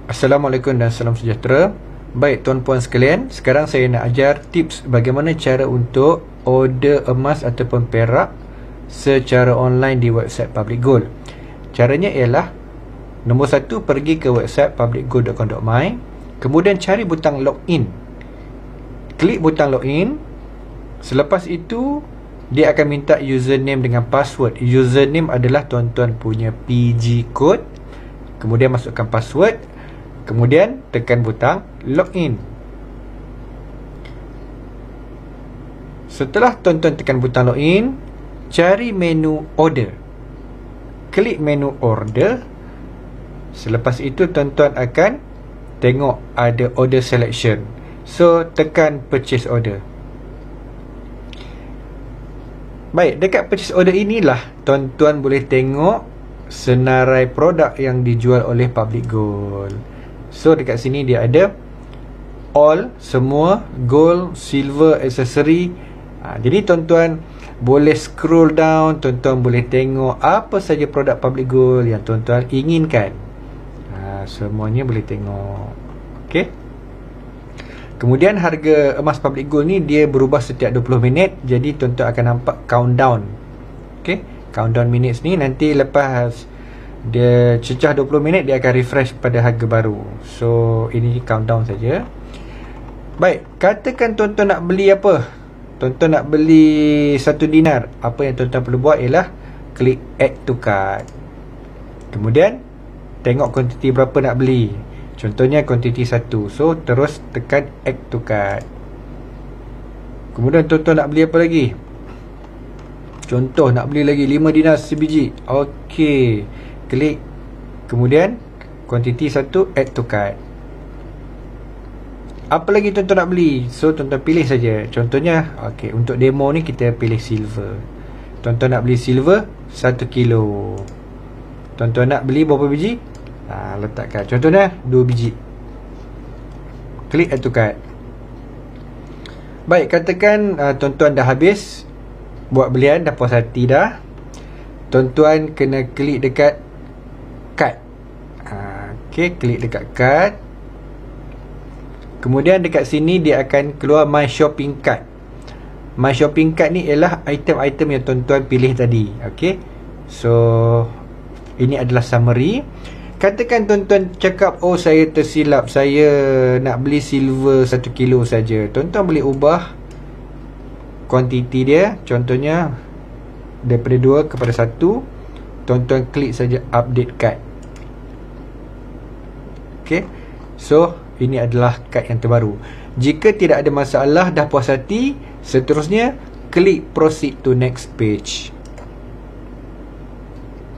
Assalamualaikum dan salam sejahtera. Baik tuan-puan sekalian, sekarang saya nak ajar tips bagaimana cara untuk order emas ataupun perak secara online di website Public Gold. Caranya ialah, nombor 1, pergi ke website publicgold.com.my, kemudian cari butang login. Klik butang login. Selepas itu dia akan minta username dengan password. Username adalah tuan-tuan punya PG code. Kemudian masukkan password. Kemudian tekan butang login. Setelah tuan-tuan tekan butang login, cari menu order. Klik menu order. Selepas itu tuan-tuan akan tengok ada order selection. So tekan purchase order. Baik, dekat purchase order inilah tuan-tuan boleh tengok senarai produk yang dijual oleh Public Gold. So dekat sini dia ada all, semua, gold, silver, accessory. Jadi tuan-tuan boleh scroll down, tuan-tuan boleh tengok apa saja produk Public Gold yang tuan-tuan inginkan. Semuanya boleh tengok. Okey. Kemudian harga emas Public Gold ni dia berubah setiap 20 minit. Jadi tuan-tuan akan nampak countdown. Okey, countdown minutes ni nanti lepas dia cecah 20 minit dia akan refresh pada harga baru. So ini countdown saja. Baik, katakan tuan-tuan nak beli apa? Tuan-tuan nak beli 1 dinar. Apa yang tuan-tuan perlu buat ialah klik add to cart. Kemudian tengok kuantiti berapa nak beli. Contohnya kuantiti 1. So terus tekan add to cart. Kemudian tuan-tuan nak beli apa lagi? Contoh nak beli lagi 5 dinar sebiji. Okey, klik. Kemudian kuantiti 1, add to cart. Apa lagi tuan-tuan nak beli? So tuan-tuan pilih saja. Contohnya, okey, untuk demo ni kita pilih silver. Tuan-tuan nak beli silver 1 kilo. Tuan-tuan nak beli berapa biji? Letakkan. Contohnya 2 biji. Klik add to cart. Baik, katakan tuan-tuan dah habis buat belian, dah puas hati dah. Tuan-tuan kena klik dekat cart. Okey, klik dekat cart. Kemudian dekat sini dia akan keluar my shopping cart. My shopping cart ni ialah item-item yang tuan-tuan pilih tadi. Okey. So ini adalah summary. Katakan tuan-tuan cakap, oh saya tersilap, saya nak beli silver 1 kilo saja. Tuan-tuan boleh ubah kuantiti dia. Contohnya daripada 2 kepada 1. Tuan-tuan klik saja update cart. Okey. So ini adalah kad yang terbaru. Jika tidak ada masalah, dah puas hati, seterusnya klik proceed to next page.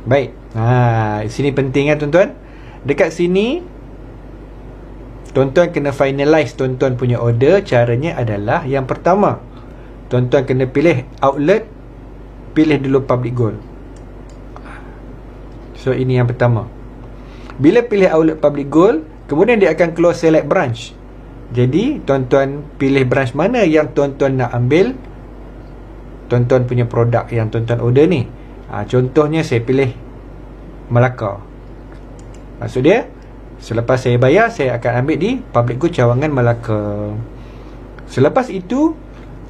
Baik. Sini penting tuan-tuan. Dekat sini tuan-tuan kena finalize tuan-tuan punya order. Caranya adalah, yang pertama, tuan-tuan kena pilih outlet. Pilih dulu Public Gold. So ini yang pertama. Bila pilih outlet Public Gold, kemudian dia akan keluar select branch. Jadi tuan-tuan pilih branch mana yang tuan-tuan nak ambil tuan-tuan punya produk yang tuan-tuan order ni. Contohnya saya pilih Melaka. Maksud dia, selepas saya bayar, saya akan ambil di Public Gold Cawangan Melaka. Selepas itu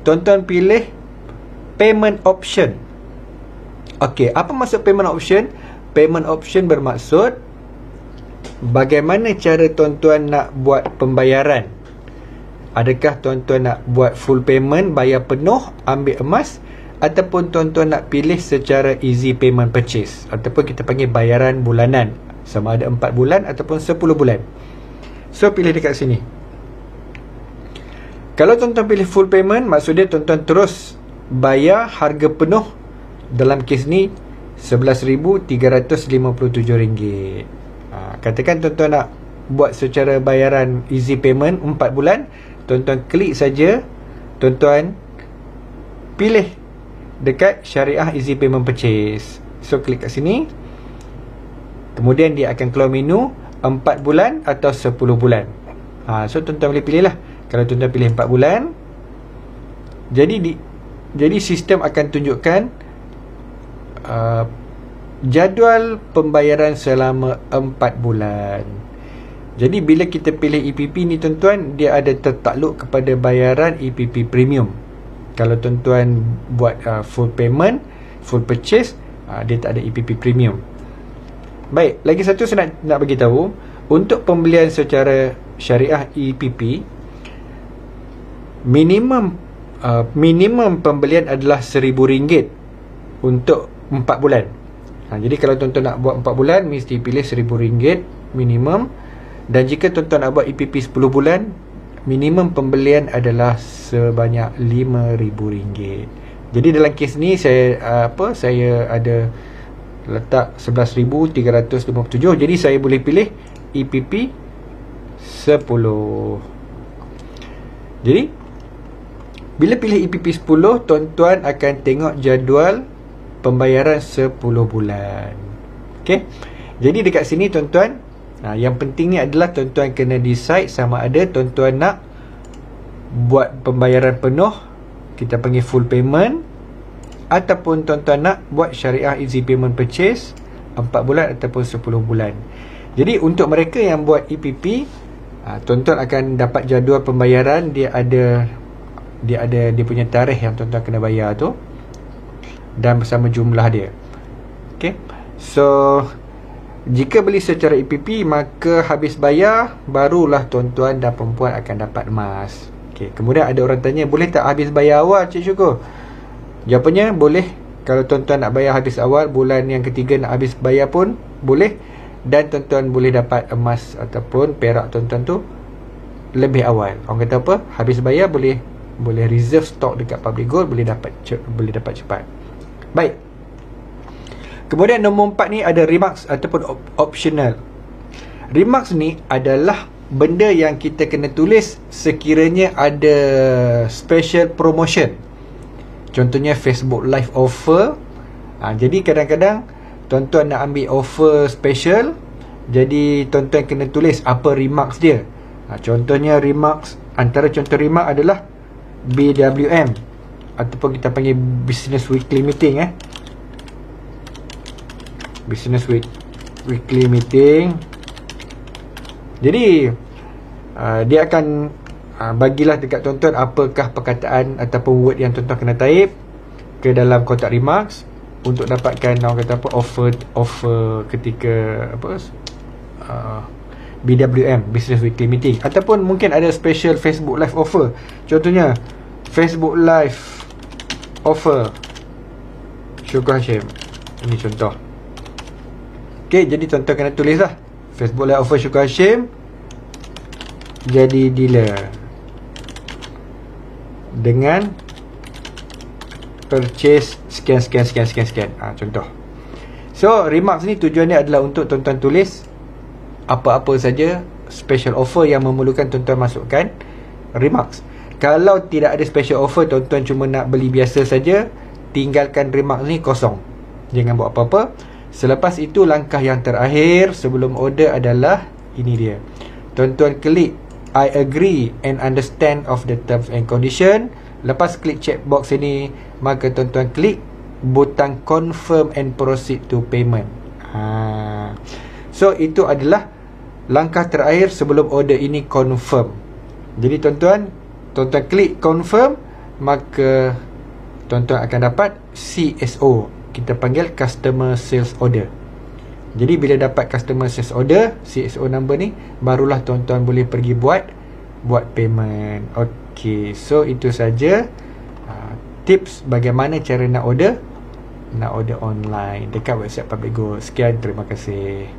tuan-tuan pilih payment option. Okey, apa maksud payment option? Payment option bermaksud bagaimana cara tuan-tuan nak buat pembayaran. Adakah tuan-tuan nak buat full payment, bayar penuh, ambil emas, ataupun tuan-tuan nak pilih secara easy payment purchase, ataupun kita panggil bayaran bulanan, sama ada 4 bulan ataupun 10 bulan. So pilih dekat sini. Kalau tuan-tuan pilih full payment, maksud dia tuan-tuan terus bayar harga penuh. Dalam kes ni RM11,357. Katakan tuan-tuan nak buat secara bayaran easy payment 4 bulan, tuan-tuan klik saja, tuan-tuan pilih dekat syariah easy payment purchase. So klik kat sini. Kemudian dia akan keluar menu 4 bulan atau 10 bulan. So tuan-tuan boleh pilih lah. Kalau tuan-tuan pilih 4 bulan, jadi sistem akan tunjukkan jadual pembayaran selama 4 bulan. Jadi bila kita pilih EPP ni tuan-tuan, dia ada tertakluk kepada bayaran EPP premium. Kalau tuan-tuan buat full payment, full purchase, dia tak ada EPP premium. Baik, lagi satu saya nak bagi tahu, untuk pembelian secara syariah EPP, minimum pembelian adalah RM1,000 untuk 4 bulan. Jadi kalau tuan-tuan nak buat 4 bulan, mesti pilih RM1,000 minimum. Dan jika tuan-tuan nak buat EPP 10 bulan, minimum pembelian adalah sebanyak RM5,000. Jadi dalam kes ni saya ada letak 11,357. Jadi saya boleh pilih EPP 10. Jadi bila pilih EPP 10, tuan-tuan akan tengok jadual pembayaran 10 bulan. Okey. Jadi dekat sini tuan-tuan, yang penting ni adalah tuan-tuan kena decide sama ada tuan-tuan nak buat pembayaran penuh, kita panggil full payment, ataupun tuan-tuan nak buat syariah easy payment purchase 4 bulan ataupun 10 bulan. Jadi untuk mereka yang buat EPP, tuan-tuan akan dapat jadual pembayaran. Dia ada dia punya tarikh yang tuan-tuan kena bayar tu, dan bersama jumlah dia. Okay. So jika beli secara EPP, maka habis bayar barulah tuan-tuan dan perempuan akan dapat emas. Okay. Kemudian ada orang tanya, boleh tak habis bayar awal, Cik Syukur? Jawapannya boleh. Kalau tuan-tuan nak bayar habis awal, bulan yang ketiga nak habis bayar pun boleh. Dan tuan-tuan boleh dapat emas ataupun perak tuan-tuan tu lebih awal. Orang kata apa? Habis bayar boleh reserve stok dekat Public Gold, boleh dapat cepat. Baik. Kemudian nombor 4 ni ada remarks ataupun optional. Remarks ni adalah benda yang kita kena tulis sekiranya ada special promotion. Contohnya Facebook Live offer. Jadi kadang-kadang tuan-tuan nak ambil offer special, jadi tuan-tuan kena tulis apa remarks dia. Contohnya remarks, antara contoh remark adalah BWM ataupun kita panggil Business Weekly Meeting. Business Weekly Meeting. Jadi dia akan bagilah dekat tuan-tuan apakah perkataan ataupun word yang tuan-tuan kena type ke dalam kotak remarks untuk dapatkan orang kata apa offer ketika BWM, Business Weekly Meeting. Ataupun mungkin ada special Facebook Live offer. Contohnya Facebook Live offer Syukur Hashim. Ini contoh. Okay, jadi tuan-tuan kena tulis lah, Facebook Live offer Syukur Hashim jadi dealer dengan purchase sekian. Contoh. So remarks ni tujuannya adalah untuk tuan-tuan tulis apa-apa saja special offer yang memerlukan tuan-tuan masukkan remarks. Kalau tidak ada special offer, tuan-tuan cuma nak beli biasa saja, tinggalkan remarks ni kosong, jangan buat apa-apa. Selepas itu, langkah yang terakhir sebelum order adalah ini dia. Tuan-tuan klik I agree and understand of the terms and condition. Lepas klik checkbox ini, maka tuan-tuan klik butang confirm and proceed to payment. So itu adalah langkah terakhir sebelum order ini confirm. Jadi tuan-tuan klik confirm, maka tuan-tuan akan dapat CSO, kita panggil Customer Sales Order. Jadi bila dapat Customer Sales Order, CSO number ni, barulah tuan-tuan boleh pergi buat payment. Okey, so itu saja tips bagaimana cara nak order online dekat website Public Gold. Sekian, terima kasih.